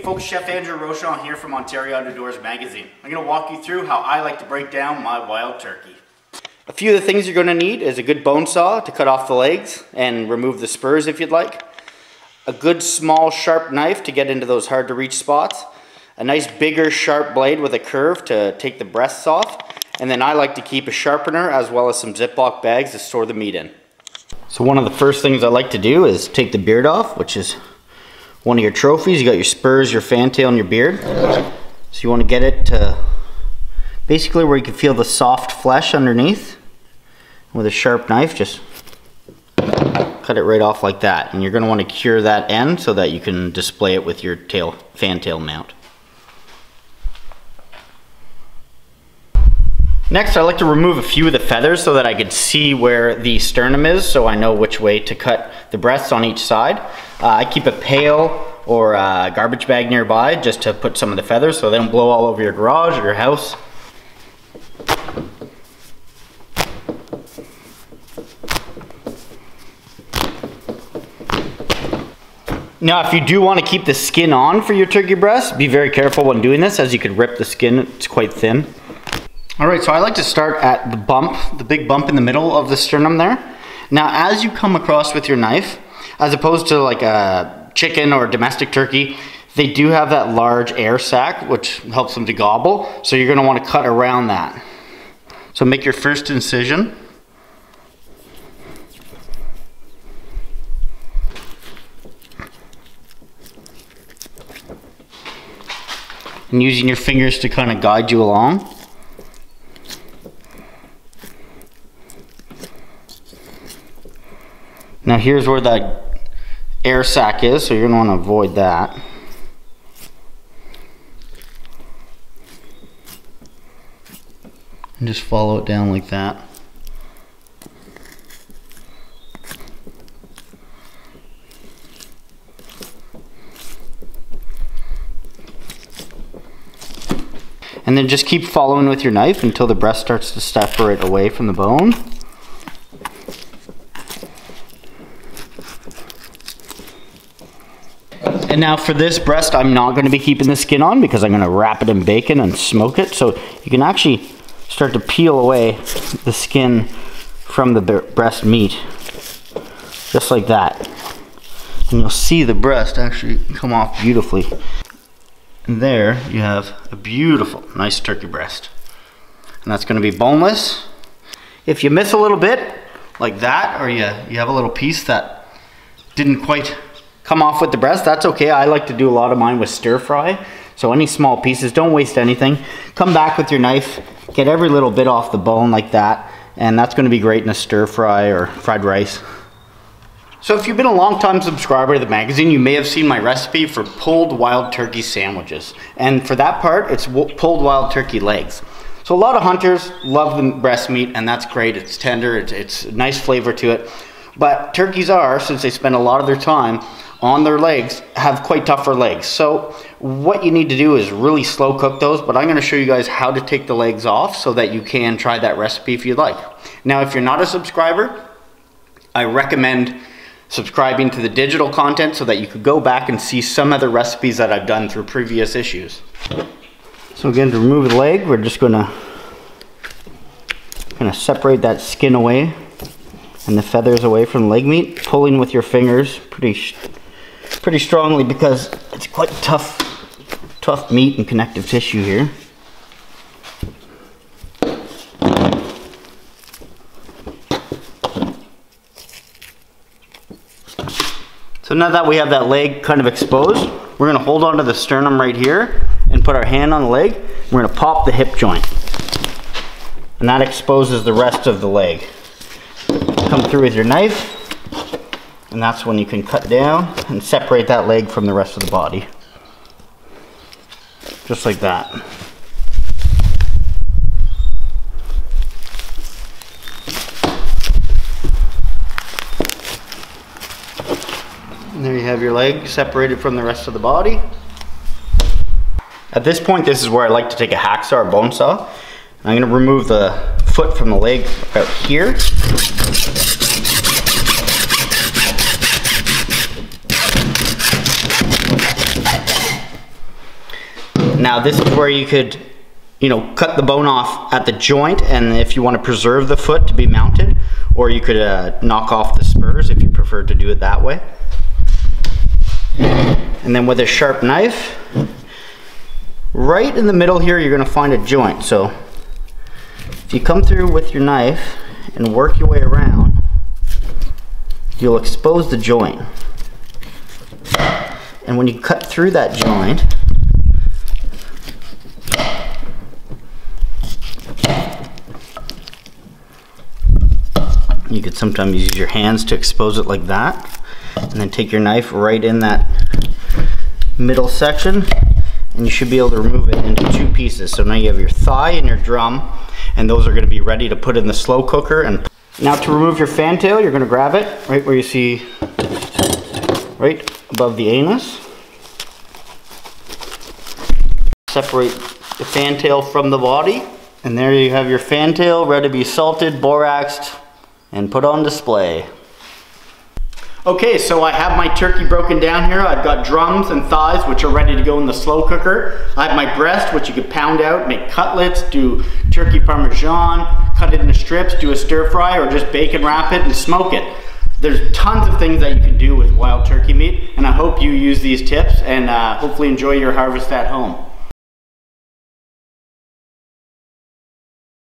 folks, Chef Andrew Rochon here from Ontario Outdoors Magazine. I'm going to walk you through how I like to break down my wild turkey. A few of the things you're going to need is a good bone saw to cut off the legs and remove the spurs if you'd like. A good small sharp knife to get into those hard to reach spots. A nice bigger sharp blade with a curve to take the breasts off. And then I like to keep a sharpener as well as some Ziploc bags to store the meat in. So one of the first things I like to do is take the beard off, which is one of your trophies. You got your spurs, your fantail, and your beard. So you want to get it to basically where you can feel the soft flesh underneath. With a sharp knife, just cut it right off like that. And you're going to want to cure that end so that you can display it with your fantail mount. Next, I like to remove a few of the feathers so that I can see where the sternum is, so I know which way to cut the breasts on each side. I keep a pail or a garbage bag nearby just to put some of the feathers so they don't blow all over your garage or your house. Now, if you do want to keep the skin on for your turkey breast, be very careful when doing this, as you could rip the skin. It's quite thin. Alright, so I like to start at the bump, the big bump in the middle of the sternum there. Now, as you come across with your knife, as opposed to like a chicken or a domestic turkey, they do have that large air sac, which helps them to gobble. So you're going to want to cut around that. So make your first incision. And using your fingers to kind of guide you along. Now here's where that air sac is, so you're going to want to avoid that. And just follow it down like that. And then just keep following with your knife until the breast starts to separate away from the bone. And now for this breast, I'm not going to be keeping the skin on because I'm going to wrap it in bacon and smoke it. So you can actually start to peel away the skin from the breast meat. Just like that. And you'll see the breast actually come off beautifully. And there you have a beautiful, nice turkey breast. And that's going to be boneless. If you miss a little bit, like that, or you have a little piece that didn't quite come off with the breast, that's okay. I like to do a lot of mine with stir fry. So any small pieces, don't waste anything. Come back with your knife, get every little bit off the bone like that, and that's going to be great in a stir fry or fried rice. So if you've been a long-time subscriber to the magazine, you may have seen my recipe for pulled wild turkey sandwiches. And for that part, it's pulled wild turkey legs. So a lot of hunters love the breast meat, and that's great. It's tender, it's a nice flavor to it. But turkeys are, since they spend a lot of their time on their legs, have quite tougher legs. So what you need to do is really slow cook those, but I'm going to show you guys how to take the legs off so that you can try that recipe if you'd like. Now, if you're not a subscriber, I recommend subscribing to the digital content so that you could go back and see some other recipes that I've done through previous issues. So again, to remove the leg, we're just going to separate that skin away and the feathers away from the leg meat, pulling with your fingers pretty strongly because it's quite tough meat and connective tissue here. So now that we have that leg kind of exposed, we're going to hold onto the sternum right here and put our hand on the leg. We're going to pop the hip joint. And that exposes the rest of the leg. Come through with your knife, and that's when you can cut down and separate that leg from the rest of the body. Just like that. And there you have your leg separated from the rest of the body. At this point, this is where I like to take a hacksaw or bone saw. I'm going to remove the foot from the leg out here. Now this is where you could, you know, cut the bone off at the joint, and if you want to preserve the foot to be mounted, or you could knock off the spurs if you prefer to do it that way. And then with a sharp knife, right in the middle here, you're going to find a joint. So if you come through with your knife and work your way around, you'll expose the joint. And when you cut through that joint, you could sometimes use your hands to expose it like that, and then take your knife right in that middle section, and you should be able to remove it into two pieces. So now you have your thigh and your drum, and those are going to be ready to put in the slow cooker. And now to remove your fantail, you're going to grab it right where you see, right above the anus. Separate the fantail from the body, and there you have your fantail ready to be salted, boraxed, and put on display. Okay, so I have my turkey broken down here. I've got drums and thighs, which are ready to go in the slow cooker. I have my breast, which you could pound out, make cutlets, do turkey parmesan, cut it into strips, do a stir fry, or just bacon wrap it and smoke it. There's tons of things that you can do with wild turkey meat, and I hope you use these tips and hopefully enjoy your harvest at home.